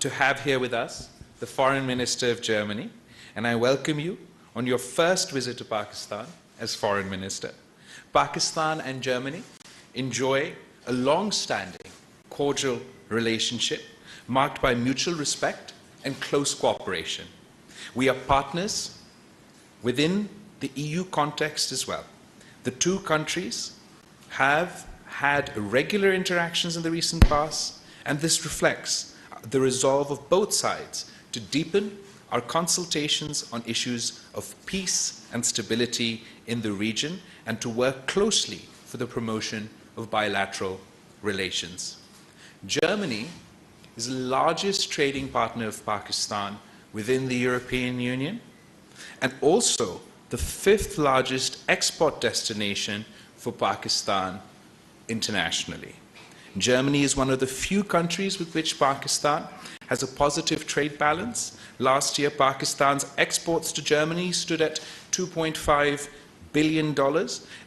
to have here with us the Foreign Minister of Germany, and I welcome you on your first visit to Pakistan as Foreign Minister. Pakistan and Germany enjoy a long-standing, cordial relationship marked by mutual respect and close cooperation. We are partners within the EU context as well. The two countries have had regular interactions in the recent past, and this reflects the resolve of both sides to deepen our consultations on issues of peace and stability in the region and to work closely for the promotion of bilateral relations. Germany is the largest trading partner of Pakistan within the European Union and also the fifth largest export destination for Pakistan internationally. Germany is one of the few countries with which Pakistan has a positive trade balance. Last year, Pakistan's exports to Germany stood at $2.5 billion,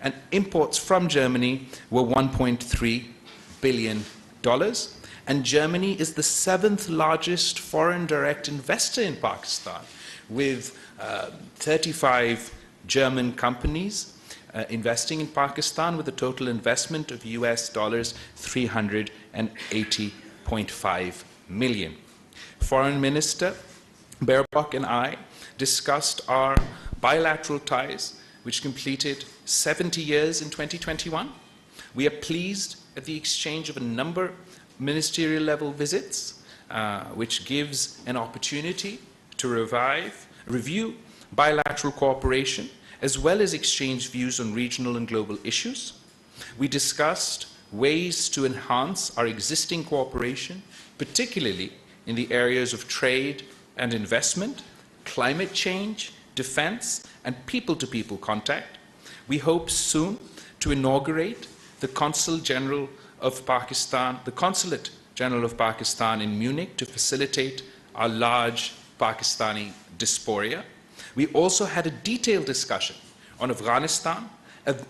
and imports from Germany were $1.3 billion. And Germany is the seventh largest foreign direct investor in Pakistan, with 35 German companies investing in Pakistan with a total investment of US dollars 380.5 million. Foreign Minister Baerbock and I discussed our bilateral ties, which completed 70 years in 2021. We are pleased at the exchange of a number of ministerial level visits, which gives an opportunity to review bilateral cooperation, as well as exchange views on regional and global issues. We discussed ways to enhance our existing cooperation, particularly in the areas of trade and investment, climate change, defense, and people-to-people contact. We hope soon to inaugurate the Consulate General of Pakistan in Munich to facilitate our large Pakistani diaspora. We also had a detailed discussion on Afghanistan,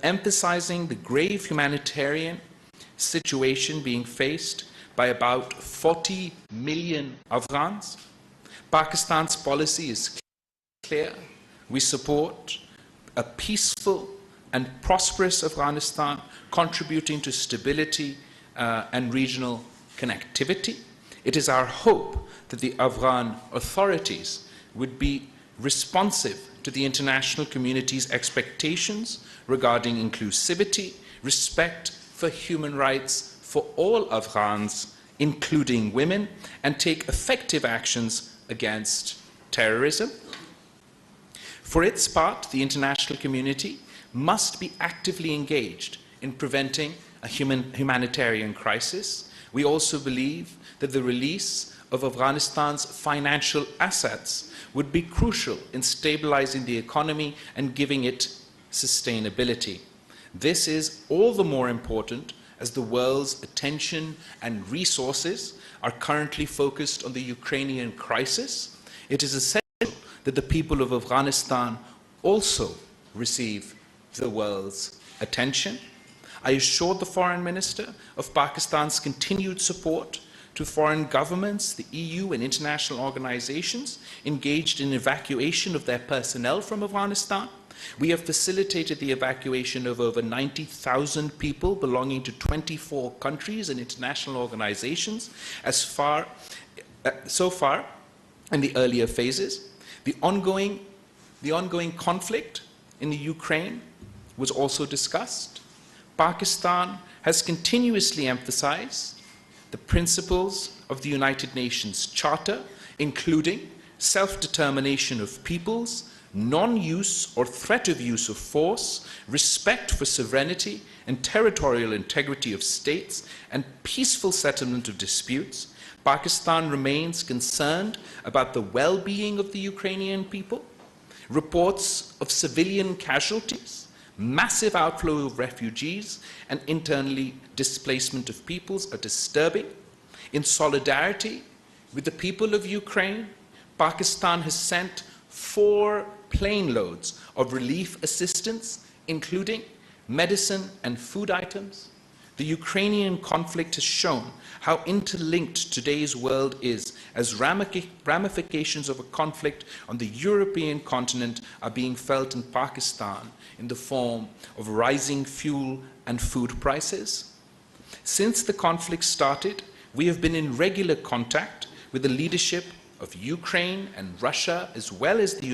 emphasizing the grave humanitarian situation being faced by about 40 million Afghans. Pakistan's policy is clear. We support a peaceful and prosperous Afghanistan, contributing to stability and regional connectivity. It is our hope that the Afghan authorities would be responsive to the international community's expectations regarding inclusivity, respect for human rights for all Afghans, including women, and take effective actions against terrorism. For its part, the international community must be actively engaged in preventing a humanitarian crisis. We also believe that the release of Afghanistan's financial assets would be crucial in stabilizing the economy and giving it sustainability. This is all the more important as the world's attention and resources are currently focused on the Ukrainian crisis. It is essential that the people of Afghanistan also receive the world's attention. I assured the Foreign Minister of Pakistan's continued support to foreign governments, the EU and international organizations engaged in evacuation of their personnel from Afghanistan. We have facilitated the evacuation of over 90,000 people belonging to 24 countries and international organizations so far in the earlier phases. The ongoing conflict in the Ukraine was also discussed. Pakistan has continuously emphasized the principles of the United Nations Charter, including self-determination of peoples, non-use or threat of use of force, respect for sovereignty and territorial integrity of states, and peaceful settlement of disputes. Pakistan remains concerned about the well-being of the Ukrainian people. Reports of civilian casualties, massive outflow of refugees, and internally displacement of peoples are disturbing. In solidarity with the people of Ukraine, Pakistan has sent 4 plane loads of relief assistance, including medicine and food items, The Ukrainian conflict has shown how interlinked today's world is, as ramifications of a conflict on the European continent are being felt in Pakistan in the form of rising fuel and food prices. Since the conflict started, we have been in regular contact with the leadership of Ukraine and Russia, as well as the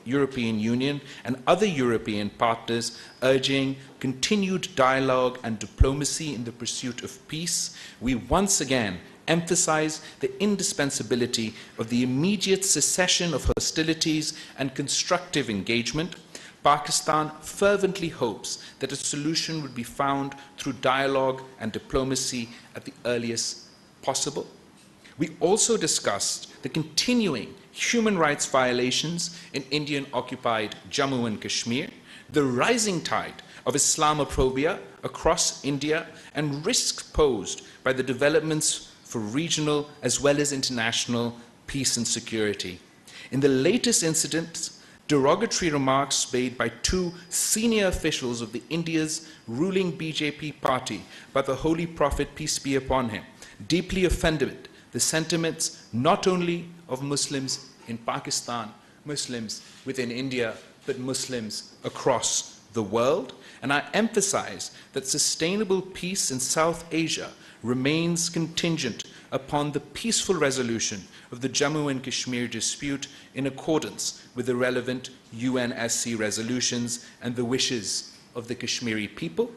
European Union and other European partners, urging continued dialogue and diplomacy in the pursuit of peace. We once again emphasize the indispensability of the immediate cessation of hostilities and constructive engagement. Pakistan fervently hopes that a solution would be found through dialogue and diplomacy at the earliest possible. We also discussed the continuing human rights violations in Indian-occupied Jammu and Kashmir, the rising tide of Islamophobia across India, and risks posed by the developments for regional as well as international peace and security. In the latest incidents, derogatory remarks made by two senior officials of India's ruling BJP party by the Holy Prophet, peace be upon him, deeply offended the sentiments not only of Muslims in Pakistan, Muslims within India, but Muslims across the world. And I emphasize that sustainable peace in South Asia remains contingent upon the peaceful resolution of the Jammu and Kashmir dispute in accordance with the relevant UNSC resolutions and the wishes of the Kashmiri people.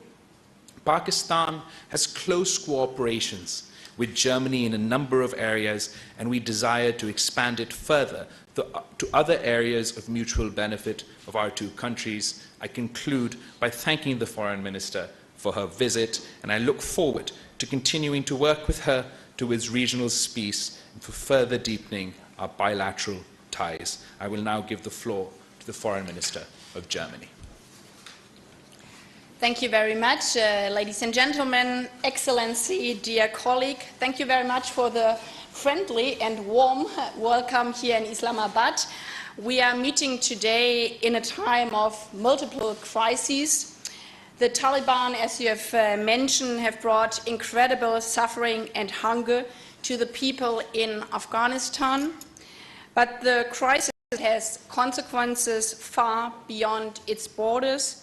Pakistan has close cooperations with Germany in a number of areas, and we desire to expand it further to other areas of mutual benefit of our two countries. I conclude by thanking the Foreign Minister for her visit, and I look forward to continuing to work with her towards regional peace and for further deepening our bilateral ties. I will now give the floor to the Foreign Minister of Germany. Thank you very much, ladies and gentlemen, Excellency, dear colleague. Thank you very much for the friendly and warm welcome here in Islamabad. We are meeting today in a time of multiple crises. The Taliban, as you have mentioned, have brought incredible suffering and hunger to the people in Afghanistan. But the crisis has consequences far beyond its borders,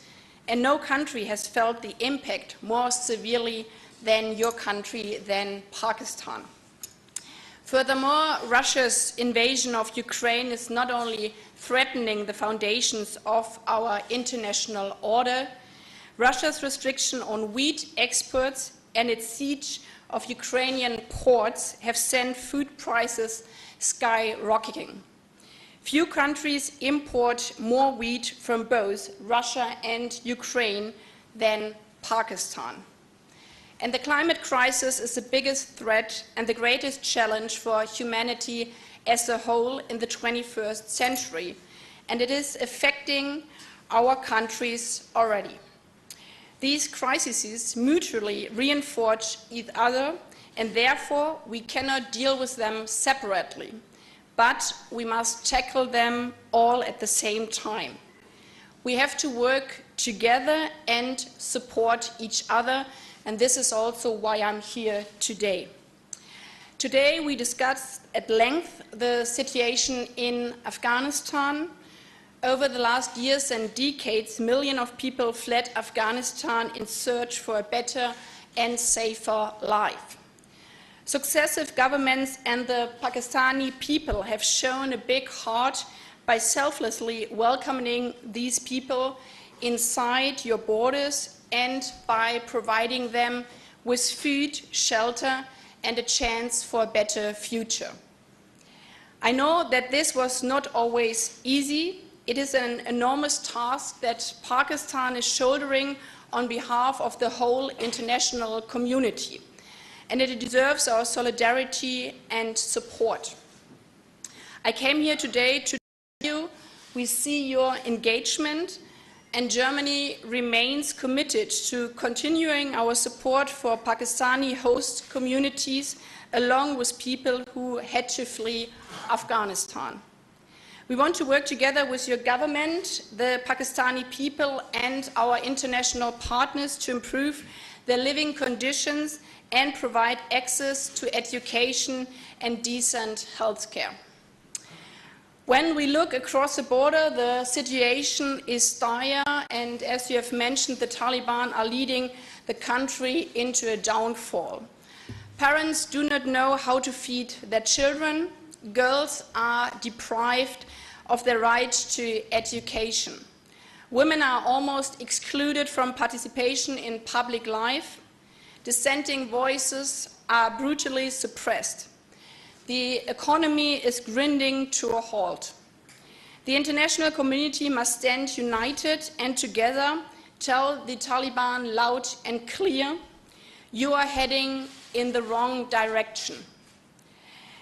and no country has felt the impact more severely than your country, than Pakistan. Furthermore, Russia's invasion of Ukraine is not only threatening the foundations of our international order, Russia's restriction on wheat exports and its siege of Ukrainian ports have sent food prices skyrocketing. Few countries import more wheat from both Russia and Ukraine than Pakistan. And the climate crisis is the biggest threat and the greatest challenge for humanity as a whole in the 21st century, and it is affecting our countries already. These crises mutually reinforce each other, and therefore we cannot deal with them separately, but we must tackle them all at the same time. We have to work together and support each other, and this is also why I'm here today. Today we discussed at length the situation in Afghanistan. Over the last years and decades, millions of people fled Afghanistan in search for a better and safer life. Successive governments and the Pakistani people have shown a big heart by selflessly welcoming these people inside your borders and by providing them with food, shelter, and a chance for a better future. I know that this was not always easy. It is an enormous task that Pakistan is shouldering on behalf of the whole international community, and it deserves our solidarity and support. I came here today to tell you we see your engagement, and Germany remains committed to continuing our support for Pakistani host communities along with people who had to flee Afghanistan. We want to work together with your government, the Pakistani people, and our international partners to improve their living conditions and provide access to education and decent health care. When we look across the border, the situation is dire, and as you have mentioned, the Taliban are leading the country into a downfall. Parents do not know how to feed their children. Girls are deprived of their right to education. Women are almost excluded from participation in public life. Dissenting voices are brutally suppressed. The economy is grinding to a halt. The international community must stand united and together tell the Taliban loud and clear, you are heading in the wrong direction.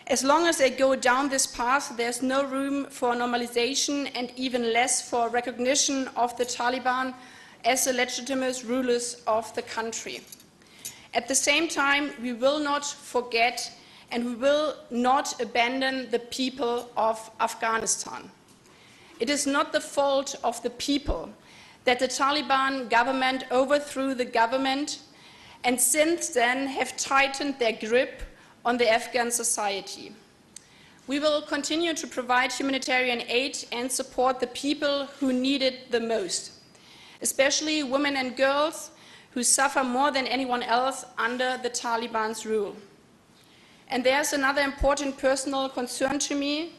As long as they go down this path, there's no room for normalization and even less for recognition of the Taliban as the legitimate rulers of the country. At the same time, we will not forget and we will not abandon the people of Afghanistan. It is not the fault of the people that the Taliban government overthrew the government and since then have tightened their grip on the Afghan society. We will continue to provide humanitarian aid and support the people who need it the most, especially women and girls who suffer more than anyone else under the Taliban's rule. And there's another important personal concern to me.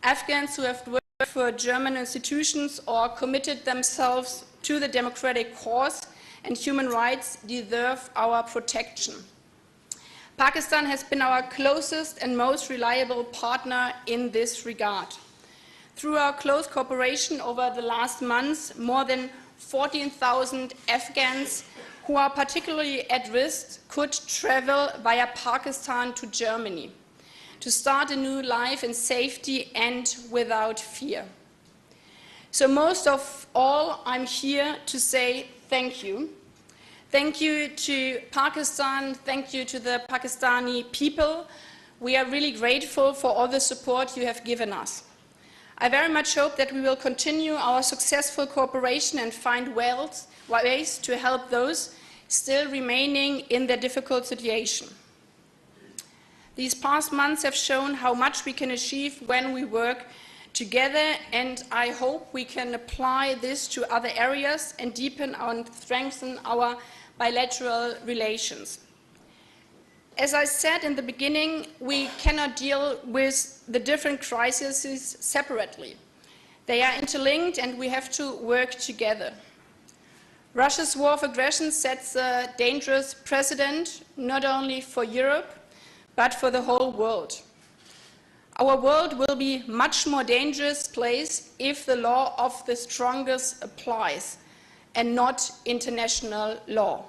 Afghans who have worked for German institutions or committed themselves to the democratic cause and human rights deserve our protection. Pakistan has been our closest and most reliable partner in this regard. Through our close cooperation over the last months, more than 14,000 Afghans who are particularly at risk could travel via Pakistan to Germany to start a new life in safety and without fear. So most of all, I'm here to say thank you. Thank you to Pakistan, thank you to the Pakistani people. We are really grateful for all the support you have given us. I very much hope that we will continue our successful cooperation and find ways to help those still remaining in their difficult situation. These past months have shown how much we can achieve when we work together, and I hope we can apply this to other areas and deepen and strengthen our bilateral relations. As I said in the beginning, we cannot deal with the different crises separately. They are interlinked and we have to work together. Russia's war of aggression sets a dangerous precedent, not only for Europe, but for the whole world. Our world will be a much more dangerous place if the law of the strongest applies and not international law.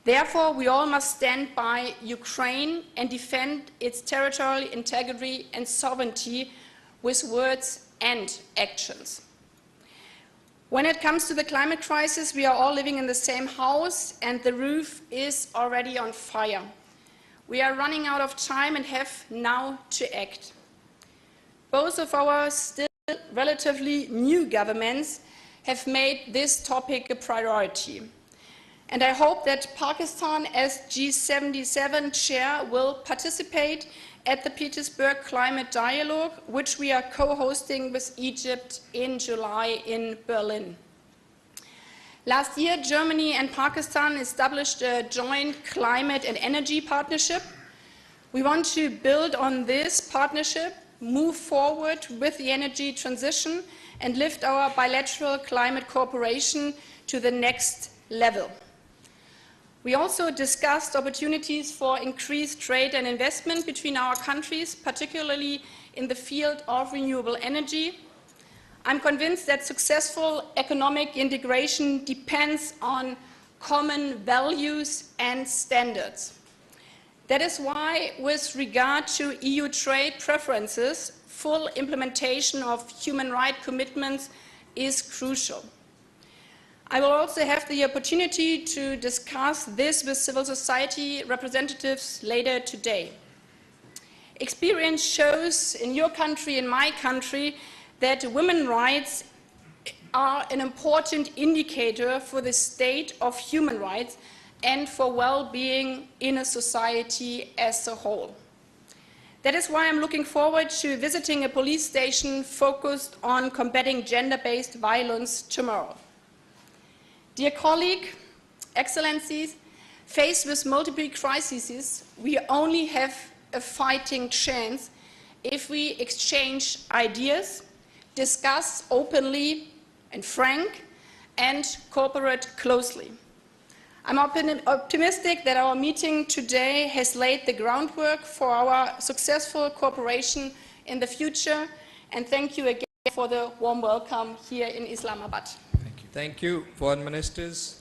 Therefore, we all must stand by Ukraine and defend its territorial integrity and sovereignty with words and actions. When it comes to the climate crisis, we are all living in the same house and the roof is already on fire. We are running out of time and have now to act. Both of our still relatively new governments have made this topic a priority. And I hope that Pakistan, as G77 chair, will participate at the Petersburg Climate Dialogue, which we are co-hosting with Egypt in July in Berlin. Last year, Germany and Pakistan established a joint climate and energy partnership. We want to build on this partnership, move forward with the energy transition, and lift our bilateral climate cooperation to the next level. We also discussed opportunities for increased trade and investment between our countries, particularly in the field of renewable energy. I'm convinced that successful economic integration depends on common values and standards. That is why, with regard to EU trade preferences, full implementation of human rights commitments is crucial. I will also have the opportunity to discuss this with civil society representatives later today. Experience shows in your country, in my country, that women's rights are an important indicator for the state of human rights and for well-being in a society as a whole. That is why I'm looking forward to visiting a police station focused on combating gender-based violence tomorrow. Dear colleague, Excellencies, faced with multiple crises, we only have a fighting chance if we exchange ideas, discuss openly and frank, and cooperate closely. I'm optimistic that our meeting today has laid the groundwork for our successful cooperation in the future, and thank you again for the warm welcome here in Islamabad. Thank you. Thank you, foreign ministers.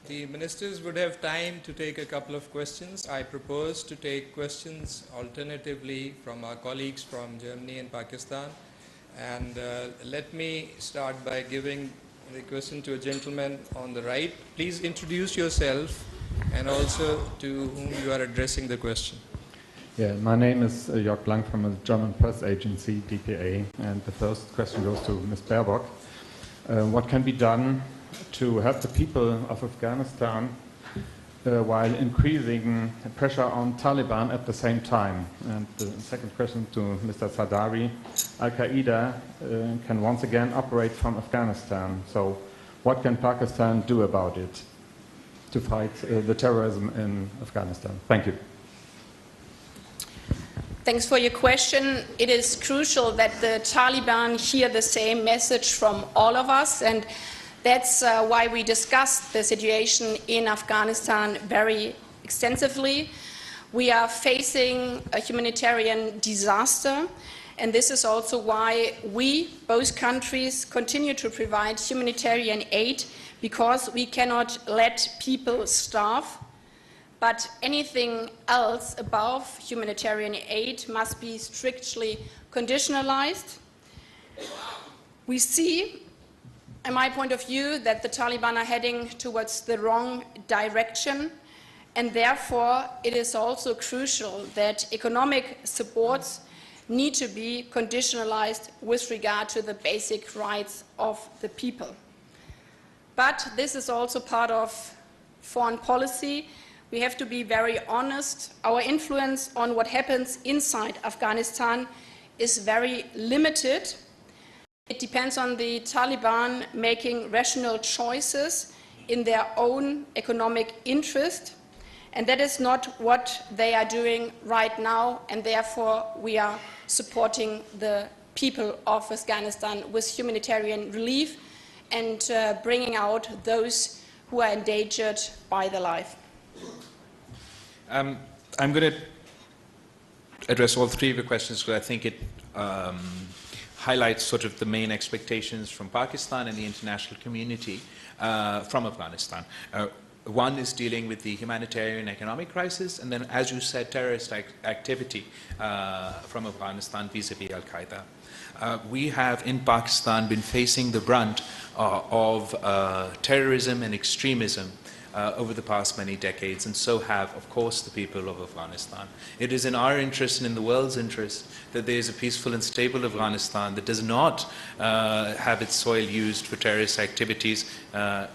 The ministers would have time to take a couple of questions. I propose to take questions alternatively from our colleagues from Germany and Pakistan. And let me start by giving the question to a gentleman on the right. Please introduce yourself and also to whom you are addressing the question. Yeah, my name is Jörg Blank from a German press agency, DPA, and the first question goes to Ms. Baerbock. What can be done to help the people of Afghanistan while increasing pressure on Taliban at the same time? And the second question to Mr. Sardari. Al-Qaeda can once again operate from Afghanistan. So what can Pakistan do about it to fight the terrorism in Afghanistan? Thank you. Thanks for your question. It is crucial that the Taliban hear the same message from all of us, and that's why we discussed the situation in Afghanistan very extensively. We are facing a humanitarian disaster, and this is also why we, both countries, continue to provide humanitarian aid, because we cannot let people starve. But anything else above humanitarian aid must be strictly conditionalized. We see, in my point of view, that the Taliban are heading towards the wrong direction, and therefore it is also crucial that economic supports need to be conditionalized with regard to the basic rights of the people. But this is also part of foreign policy. We have to be very honest. Our influence on what happens inside Afghanistan is very limited. It depends on the Taliban making rational choices in their own economic interest, and that is not what they are doing right now, and therefore we are supporting the people of Afghanistan with humanitarian relief and bringing out those who are endangered by their life. I'm going to address all three of your questions because I think it highlights sort of the main expectations from Pakistan and the international community from Afghanistan. One is dealing with the humanitarian economic crisis, and then, as you said, terrorist activity from Afghanistan vis-a-vis Al-Qaeda. We have in Pakistan been facing the brunt of terrorism and extremism over the past many decades, and so have, of course, the people of Afghanistan. It is in our interest and in the world's interest that there is a peaceful and stable Afghanistan that does not have its soil used for terrorist activities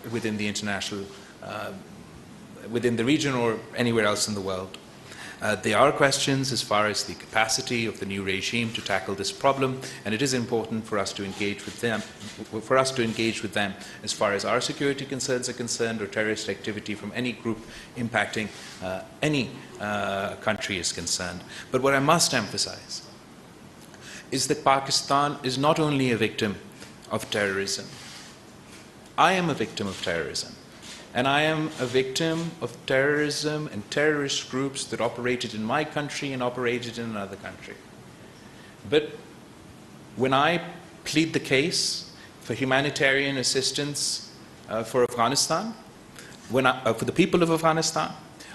within the international, within the region or anywhere else in the world. There are questions as far as the capacity of the new regime to tackle this problem, and it is important for us to engage with them, as far as our security concerns are concerned, or terrorist activity from any group impacting any country is concerned. But what I must emphasize is that Pakistan is not only a victim of terrorism. I am a victim of terrorism. And I am a victim of terrorism and terrorist groups that operated in my country and operated in another country. But when I plead the case for humanitarian assistance for Afghanistan, for the people of Afghanistan,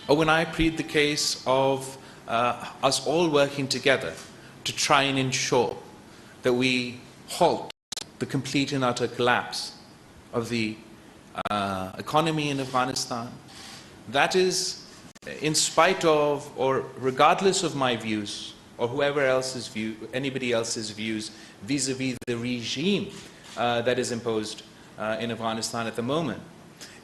or when I plead the case of us all working together to try and ensure that we halt the complete and utter collapse of the economy in Afghanistan, that is in spite of or regardless of my views or whoever else's view, anybody else's views vis-a-vis the regime that is imposed in Afghanistan at the moment.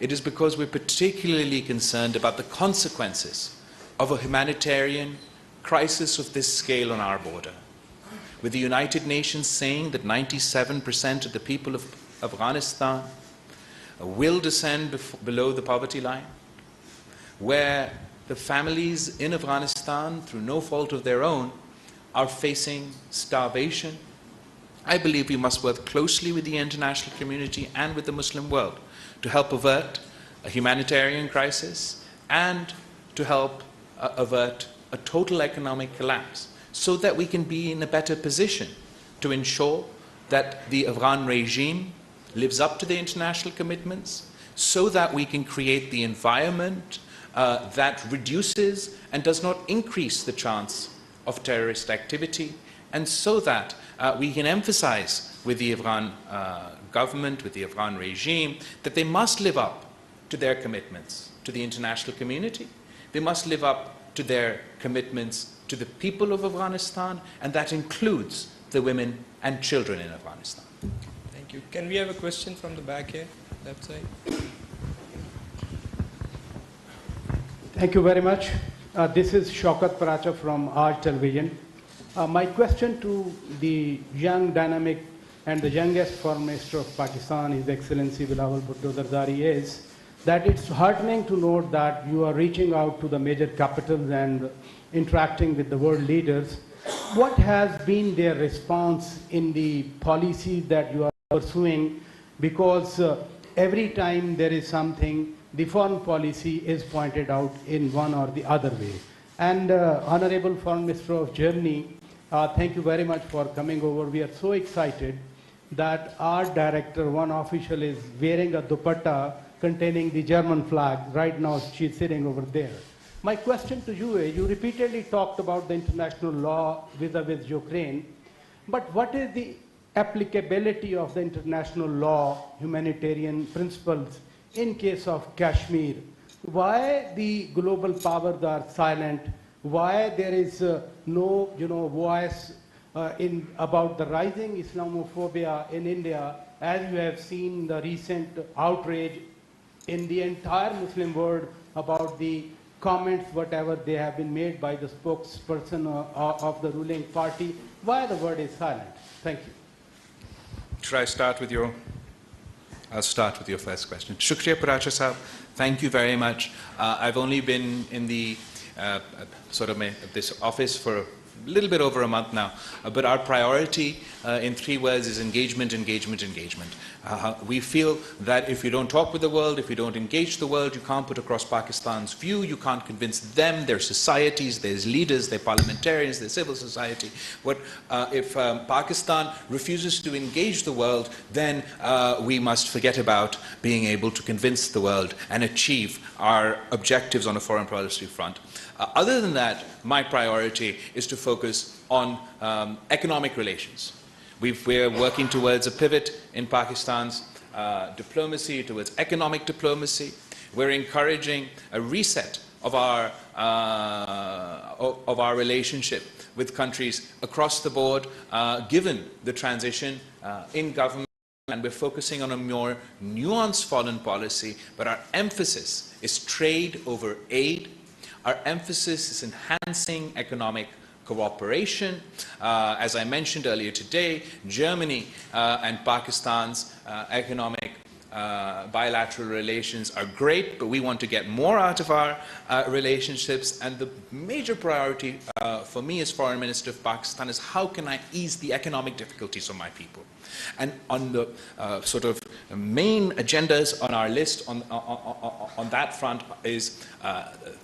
it is because we're particularly concerned about the consequences of a humanitarian crisis of this scale on our border. With the United Nations saying that 97% of the people of Afghanistan will descend below the poverty line, where the families in Afghanistan, through no fault of their own, are facing starvation, I believe we must work closely with the international community and with the Muslim world to help avert a humanitarian crisis and to help avert a total economic collapse, so that we can be in a better position to ensure that the Afghan regime lives up to the international commitments, so that we can create the environment that reduces and does not increase the chance of terrorist activity, and so that we can emphasize with the Afghan government, with the Afghan regime, that they must live up to their commitments to the international community. They must live up to their commitments to the people of Afghanistan, and that includes the women and children in Afghanistan. Thank you. Can we have a question from the back here, left side? Thank you very much. This is Shaukat Paracha from Aaj Television. My question to the young, dynamic, and the youngest Foreign Minister of Pakistan, His Excellency Bilawal Bhutto Zardari, is that it's heartening to note that you are reaching out to the major capitals and interacting with the world leaders. What has been their response in the policies that you are pursuing? Because every time there is something, the foreign policy is pointed out in one or the other way. And Honorable Foreign Minister of Germany, thank you very much for coming over. We are so excited that our director, one official, is wearing a dupatta containing the German flag. Right now, she's sitting over there. My question to you is, you repeatedly talked about the international law vis-a-vis Ukraine, but what is the applicability of the international law, humanitarian principles, in case of Kashmir? Why the global powers are silent? Why there is no voice about the rising Islamophobia in India, as you have seen the recent outrage in the entire Muslim world about the comments, whatever they have been made by the spokesperson of the ruling party? Why the word is silent? Thank you. Should I start with your... I'll start with your first question. Shukriya Paracha Sahab, thank you very much. I've only been in the this office for a little bit over a month now, but our priority in 3 words is engagement, engagement, engagement. We feel that if you don't talk with the world, if you don't engage the world, you can't put across Pakistan's view, you can't convince them, their societies, their leaders, their parliamentarians, their civil society. If Pakistan refuses to engage the world, then we must forget about being able to convince the world and achieve our objectives on a foreign policy front. Other than that, my priority is to focus on economic relations. We're working towards a pivot in Pakistan's diplomacy, towards economic diplomacy. We're encouraging a reset of our relationship with countries across the board, given the transition in government. And we're focusing on a more nuanced foreign policy, but our emphasis is trade over aid. Our emphasis is enhancing economic cooperation. As I mentioned earlier today, Germany and Pakistan's economic bilateral relations are great, but we want to get more out of our relationships. And the major priority for me as Foreign Minister of Pakistan is how can I ease the economic difficulties of my people. And on the main agendas on our list on that front is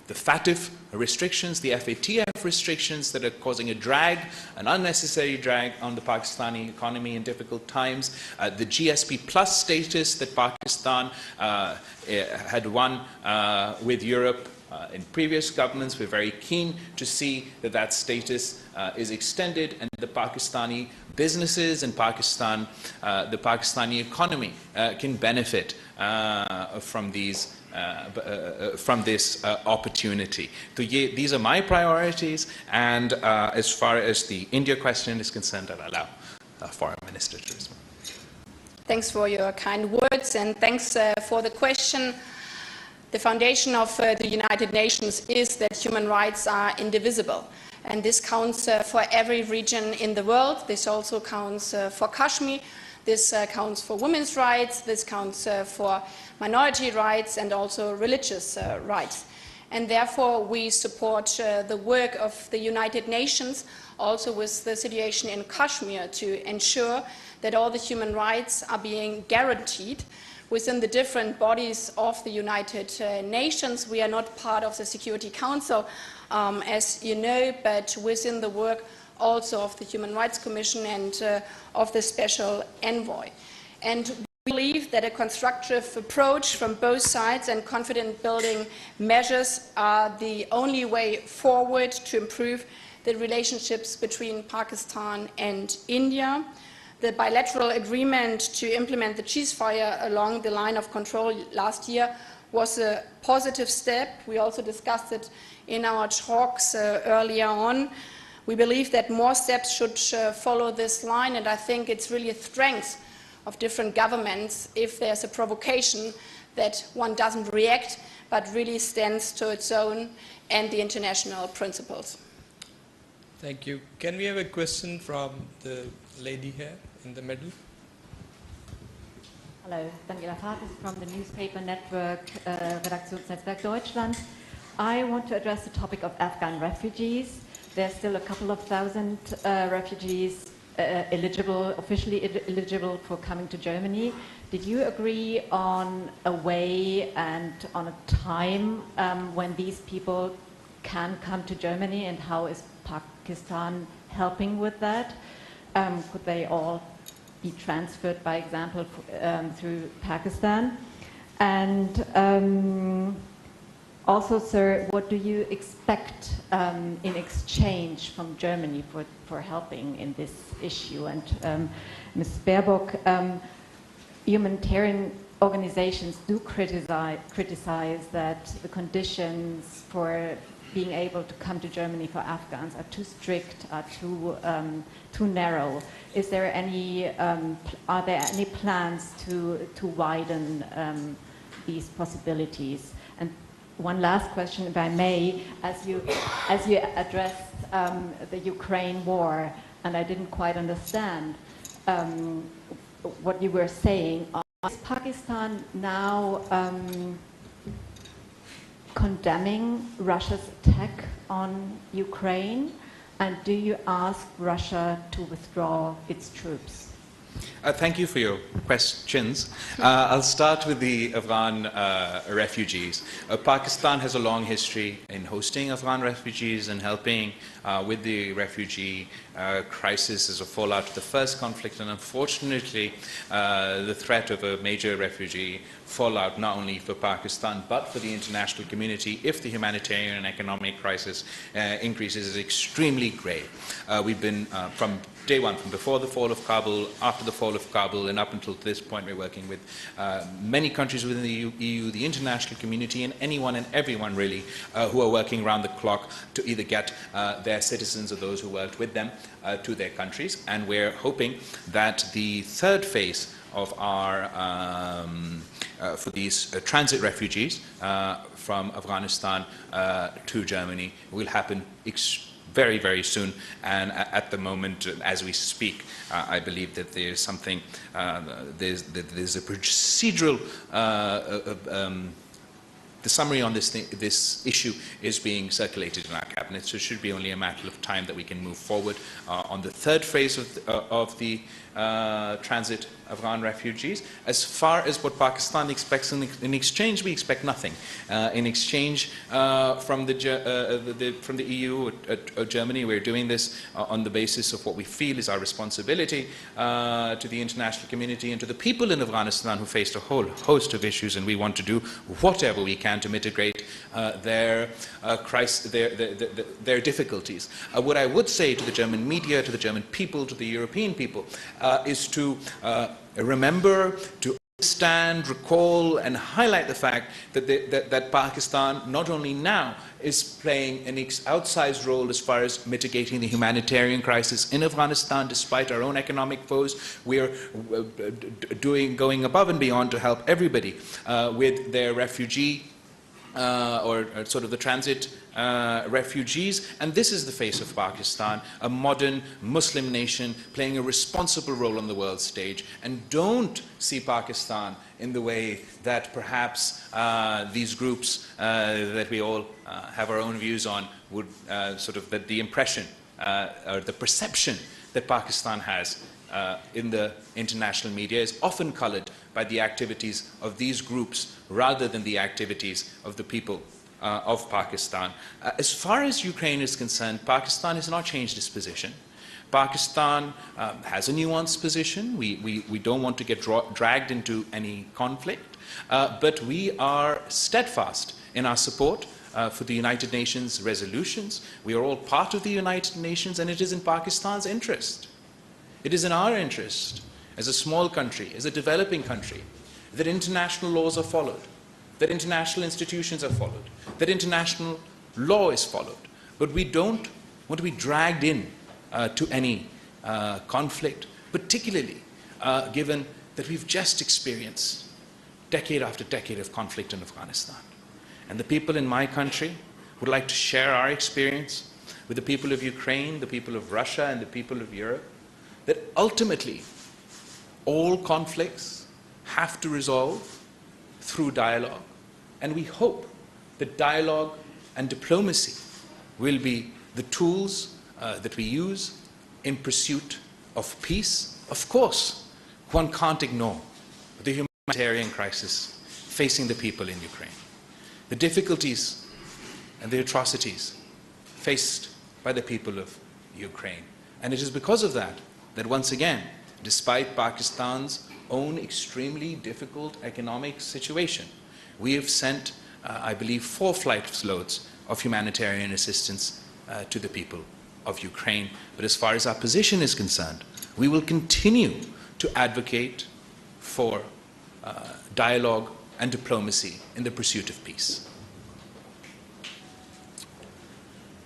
the FATF restrictions, the FATF restrictions that are causing a drag, an unnecessary drag on the Pakistani economy in difficult times, the GSP plus status that Pakistan had won with Europe in previous governments. We're very keen to see that that status is extended and the Pakistani businesses in Pakistan, the Pakistani economy can benefit from these from this opportunity. So these are my priorities, and as far as the India question is concerned, I'll allow Foreign Minister to respond. Thanks for your kind words, and thanks for the question. The foundation of the United Nations is that human rights are indivisible. And this counts for every region in the world. This also counts for Kashmir. This counts for women's rights. This counts for minority rights and also religious rights. And therefore, we support the work of the United Nations, also with the situation in Kashmir, to ensure that all the human rights are being guaranteed within the different bodies of the United Nations. We are not part of the Security Council, as you know, but within the work also of the Human Rights Commission and of the Special Envoy. And we believe that a constructive approach from both sides and confidence-building measures are the only way forward to improve the relationships between Pakistan and India. The bilateral agreement to implement the ceasefire along the line of control last year was a positive step. We also discussed it in our talks earlier on. We believe that more steps should follow this line, and I think it's really a strength of different governments if there's a provocation that one doesn't react but really stands to its own and the international principles. Thank you. Can we have a question from the lady here in the middle? Hello, Daniela Fates from the newspaper network Redaktionsnetzwerk Deutschland. I want to address the topic of Afghan refugees. There's still a couple of thousand refugees officially eligible for coming to Germany. Did you agree on a way and on a time when these people can come to Germany, and how is Pakistan helping with that? Could they all be transferred, by example, through Pakistan? And also, sir, what do you expect in exchange from Germany for helping in this issue? And Ms. Baerbock, humanitarian organizations do criticize that the conditions for being able to come to Germany for Afghans are too strict, are too narrow. Is there any? Are there any plans to widen these possibilities? And one last question, if I may, as you addressed the Ukraine war, and I didn't quite understand what you were saying. Is Pakistan now condemning Russia's attack on Ukraine? And do you ask Russia to withdraw its troops? Thank you for your questions. I'll start with the Afghan refugees. Pakistan has a long history in hosting Afghan refugees and helping with the refugee crisis as a fallout of the first conflict. And unfortunately, the threat of a major refugee fallout not only for Pakistan but for the international community if the humanitarian and economic crisis increases is extremely grave. We've been from day one, from before the fall of Kabul, after the fall of Kabul, and up until this point, we're working with many countries within the EU, the international community, and anyone and everyone really who are working around the clock to either get their citizens or those who worked with them to their countries. And we're hoping that the third phase of our for these transit refugees from Afghanistan to Germany will happen very, very soon. And at the moment, as we speak, I believe that there's something, there's a procedural, the summary on this issue is being circulated in our cabinet, so it should be only a matter of time that we can move forward on the third phase of the transit Afghan refugees. As far as what Pakistan expects in exchange, we expect nothing. In exchange from the EU or Germany, we're doing this on the basis of what we feel is our responsibility to the international community and to the people in Afghanistan who faced a whole host of issues, and we want to do whatever we can to mitigate their difficulties. What I would say to the German media, to the German people, to the European people, is to remember to stand, recall, and highlight the fact that Pakistan not only now is playing an outsized role as far as mitigating the humanitarian crisis in Afghanistan, despite our own economic foes. We are going above and beyond to help everybody with their refugee or sort of the transit refugees, and this is the face of Pakistan, a modern Muslim nation playing a responsible role on the world stage. And don't see Pakistan in the way that perhaps these groups that we all have our own views on would sort of, that the impression or the perception that Pakistan has in the international media is often colored by the activities of these groups rather than the activities of the people of Pakistan. As far as Ukraine is concerned, Pakistan has not changed its position. Pakistan has a nuanced position. We don't want to get dragged into any conflict, but we are steadfast in our support for the United Nations resolutions. We are all part of the United Nations, and it is in Pakistan's interest. It is in our interest, as a small country, as a developing country, that international laws are followed, that international institutions are followed, that international law is followed. But we don't want to be dragged in to any conflict, particularly given that we've just experienced decade after decade of conflict in Afghanistan. And the people in my country would like to share our experience with the people of Ukraine, the people of Russia, and the people of Europe, that ultimately all conflicts have to resolve through dialogue. And we hope that dialogue and diplomacy will be the tools that we use in pursuit of peace. Of course, one can't ignore the humanitarian crisis facing the people in Ukraine, the difficulties and the atrocities faced by the people of Ukraine. And it is because of that that once again, despite Pakistan's own extremely difficult economic situation, we have sent, I believe, 4 flight loads of humanitarian assistance to the people of Ukraine. But as far as our position is concerned, we will continue to advocate for dialogue and diplomacy in the pursuit of peace.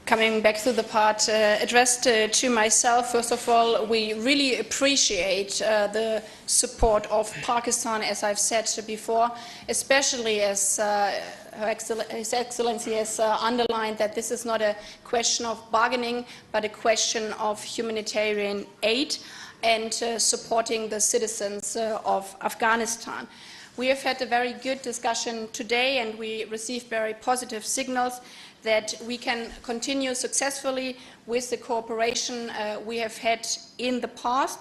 Coming back to the part addressed to myself, first of all, we really appreciate the support of Pakistan, as I've said before, especially as His Excellency has underlined that this is not a question of bargaining, but a question of humanitarian aid and supporting the citizens of Afghanistan. We have had a very good discussion today, and we received very positive signals that we can continue successfully with the cooperation we have had in the past.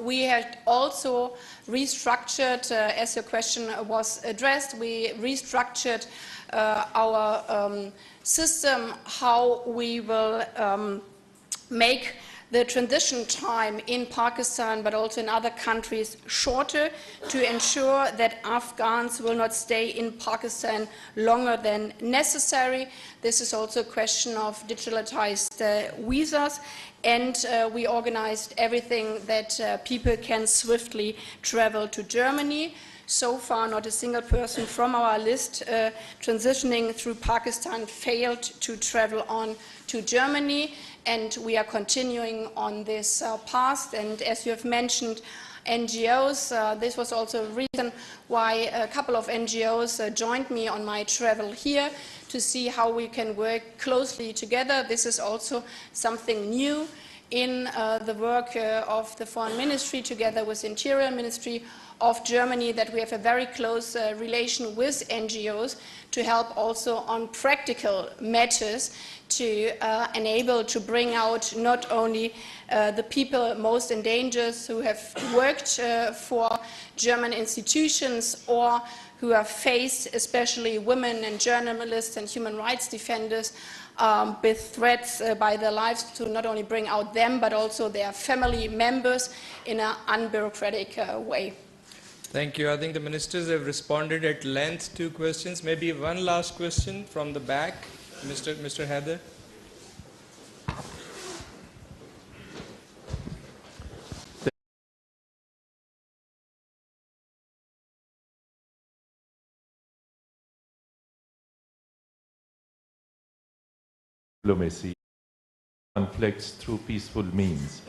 We had also restructured, as your question was addressed, we restructured our system, how we will make the transition time in Pakistan, but also in other countries, shorter, to ensure that Afghans will not stay in Pakistan longer than necessary. This is also a question of digitalized visas, and we organized everything that people can swiftly travel to Germany. So far, not a single person from our list transitioning through Pakistan failed to travel on to Germany, and we are continuing on this path. And as you have mentioned, NGOs, this was also a reason why a couple of NGOs joined me on my travel here to see how we can work closely together. This is also something new in the work of the Foreign Ministry together with Interior Ministry of Germany, that we have a very close relation with NGOs to help also on practical matters to enable to bring out not only the people most in danger who have worked for German institutions or who have faced, especially women and journalists and human rights defenders, with threats by their lives, to not only bring out them but also their family members in an unbureaucratic way. Thank you. I think the ministers have responded at length to questions. Maybe one last question from the back, Mr. Heather. diplomacy, conflicts through peaceful means.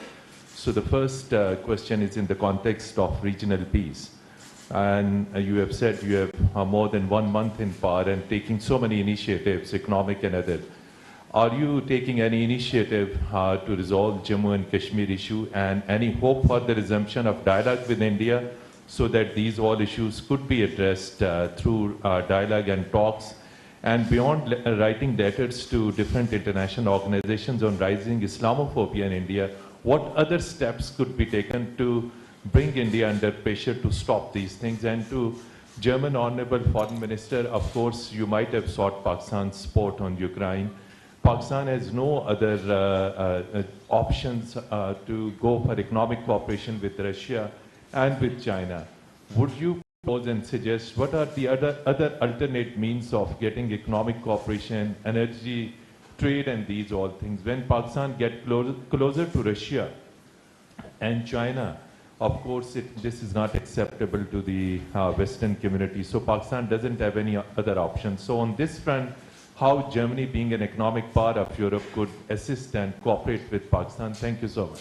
So the first question is in the context of regional peace. And you have said you have more than 1 month in power and taking so many initiatives, economic and other. Are you taking any initiative to resolve Jammu and Kashmir issue, and any hope for the resumption of dialogue with India so that these all issues could be addressed through dialogue and talks? And beyond writing letters to different international organizations on rising Islamophobia in India, what other steps could be taken to bring India under pressure to stop these things? And to German Honorable Foreign Minister, of course, you might have sought Pakistan's support on Ukraine. Pakistan has no other options to go for economic cooperation with Russia and with China. Would you propose and suggest what are the other alternate means of getting economic cooperation, energy, trade, and these all things? When Pakistan gets closer to Russia and China, of course, this is not acceptable to the Western community. So Pakistan doesn't have any other options. So on this front, how Germany, being an economic part of Europe, could assist and cooperate with Pakistan? Thank you so much.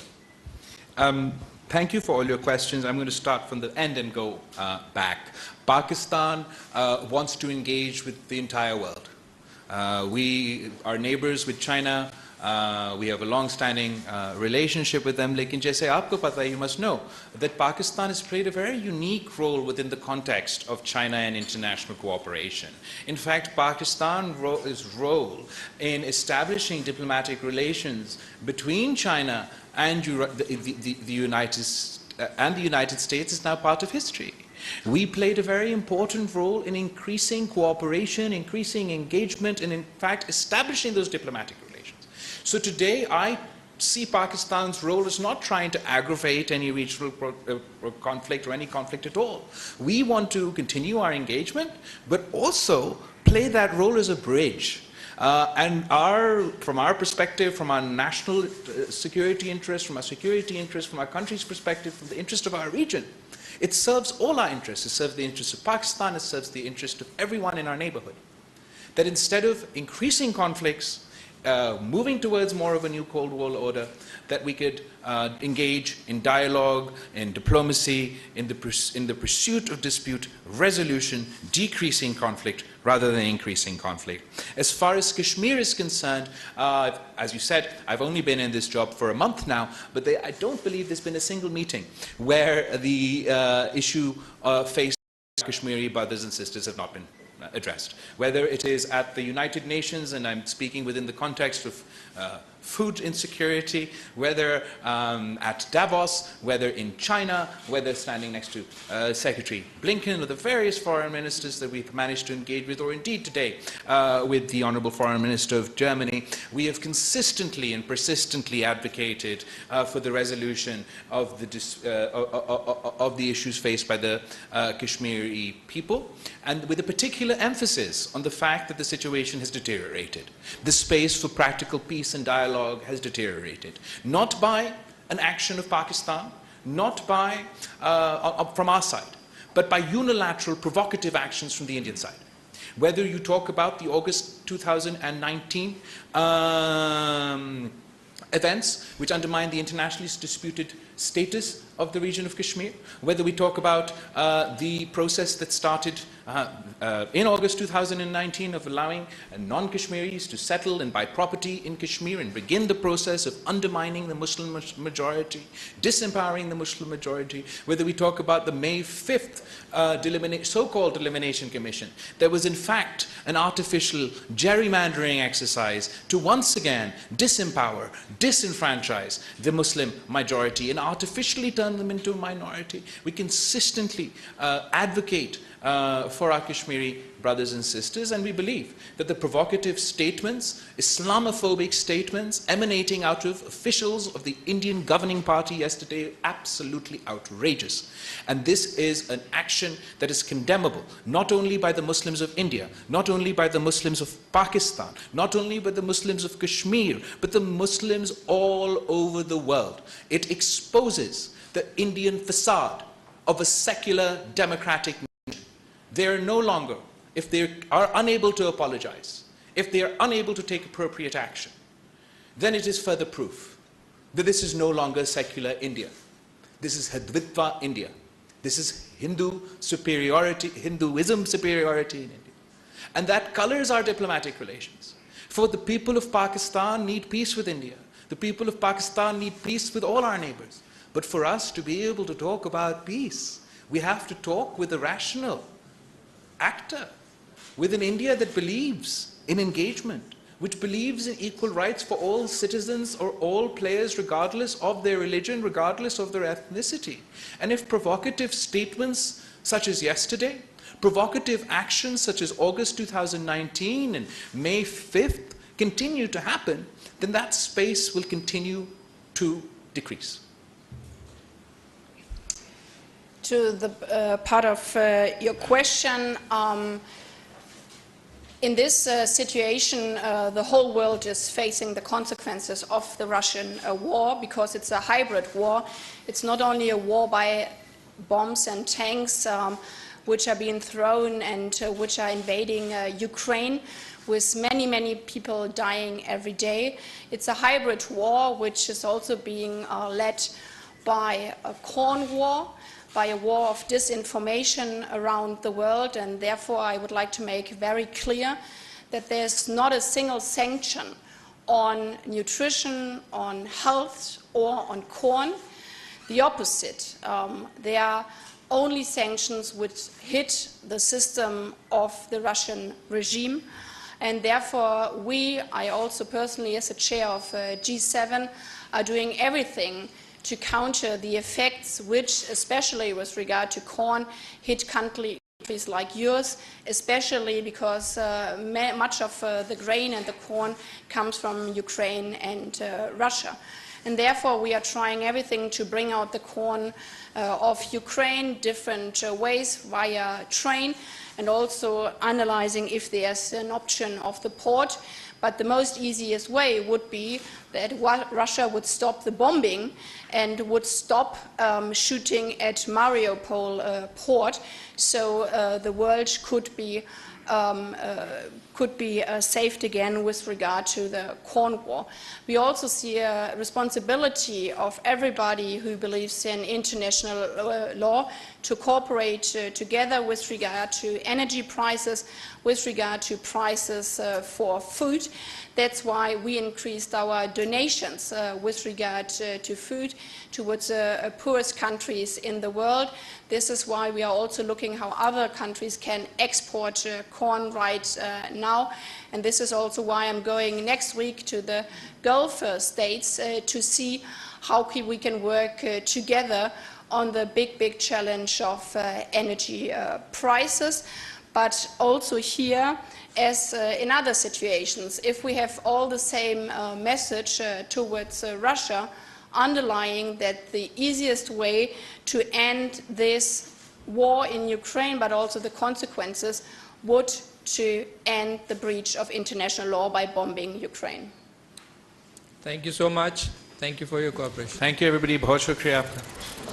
Thank you for all your questions. I'm going to start from the end and go back. Pakistan wants to engage with the entire world. We are neighbors with China. We have a long-standing relationship with them. Lekin jaise aapko pata hai, you must know that Pakistan has played a very unique role within the context of China and international cooperation. In fact, Pakistan's role in establishing diplomatic relations between China and the United States is now part of history. We played a very important role in increasing cooperation, increasing engagement, and in fact establishing those diplomatic relations. So today I see Pakistan's role as not trying to aggravate any regional conflict or any conflict at all. We want to continue our engagement, but also play that role as a bridge. And from our perspective, from our national security interest, from our security interest, from our country's perspective, from the interest of our region, it serves all our interests. It serves the interests of Pakistan, it serves the interest of everyone in our neighborhood. That instead of increasing conflicts, moving towards more of a new Cold War order, that we could engage in dialogue, in diplomacy, in the pursuit of dispute resolution, decreasing conflict rather than increasing conflict. As far as Kashmir is concerned, as you said, I've only been in this job for a month now, but I don't believe there's been a single meeting where the issue faced Kashmiri brothers and sisters have not been addressed. Whether it is at the United Nations, and I'm speaking within the context of food insecurity, whether at Davos, whether in China, whether standing next to Secretary Blinken or the various foreign ministers that we've managed to engage with, or indeed today with the Honorable Foreign Minister of Germany, we have consistently and persistently advocated for the resolution of the issues faced by the Kashmiri people, and with a particular emphasis on the fact that the situation has deteriorated. The space for practical peace and dialogue has deteriorated, not by an action of Pakistan, not by from our side, but by unilateral provocative actions from the Indian side. Whether you talk about the August 2019 events which undermine the internationally disputed status of the region of Kashmir, whether we talk about the process that started in August 2019 of allowing non-Kashmiris to settle and buy property in Kashmir and begin the process of undermining the Muslim majority, disempowering the Muslim majority, whether we talk about the May 5th so-called Elimination Commission, there was in fact an artificial gerrymandering exercise to once again disempower, disenfranchise the Muslim majority and artificially turn them into a minority. We consistently advocate for our Kashmiri brothers and sisters, and we believe that the provocative statements, Islamophobic statements emanating out of officials of the Indian governing party yesterday are absolutely outrageous. And this is an action that is condemnable, not only by the Muslims of India, not only by the Muslims of Pakistan, not only by the Muslims of Kashmir, but the Muslims all over the world. It exposes the Indian facade of a secular democratic nation. They are no longer, if they are unable to apologize, if they are unable to take appropriate action, then it is further proof that this is no longer secular India. This is Hindutva India. This is Hinduism superiority in India. And that colors our diplomatic relations. For the people of Pakistan need peace with India. The people of Pakistan need peace with all our neighbors. But for us to be able to talk about peace, we have to talk with a rational actor, with an India that believes in engagement, which believes in equal rights for all citizens or all players regardless of their religion, regardless of their ethnicity. And if provocative statements such as yesterday, provocative actions such as August 2019 and May 5th continue to happen, then that space will continue to decrease. To the part of your question, in this situation, the whole world is facing the consequences of the Russian war, because it's a hybrid war. It's not only a war by bombs and tanks which are being thrown and which are invading Ukraine, with many, many people dying every day. It's a hybrid war which is also being led by a corn war, by a war of disinformation around the world, and therefore I would like to make very clear that there's not a single sanction on nutrition, on health, or on corn. The opposite. There are only sanctions which hit the system of the Russian regime, and therefore I also personally, as a chair of G7, are doing everything to counter the effects which, especially with regard to corn, hit countries like yours, especially because much of the grain and the corn comes from Ukraine and Russia. And therefore we are trying everything to bring out the corn of Ukraine, different ways via train, and also analyzing if there's an option of the port. But the most easiest way would be that Russia would stop the bombing and would stop shooting at Mariupol port, so the world could be saved again with regard to the corn war. We also see a responsibility of everybody who believes in international law to cooperate together with regard to energy prices, with regard to prices for food. That's why we increased our donations with regard to food towards the poorest countries in the world. This is why we are also looking how other countries can export corn right now. And this is also why I'm going next week to the Gulf states to see how we can work together on the big challenge of energy prices. But also here, as in other situations, if we have all the same message towards Russia, underlying that the easiest way to end this war in Ukraine, but also the consequences, would to end the breach of international law by bombing Ukraine. Thank you so much. Thank you for your cooperation. Thank you, everybody. Bahut shukriya aapka.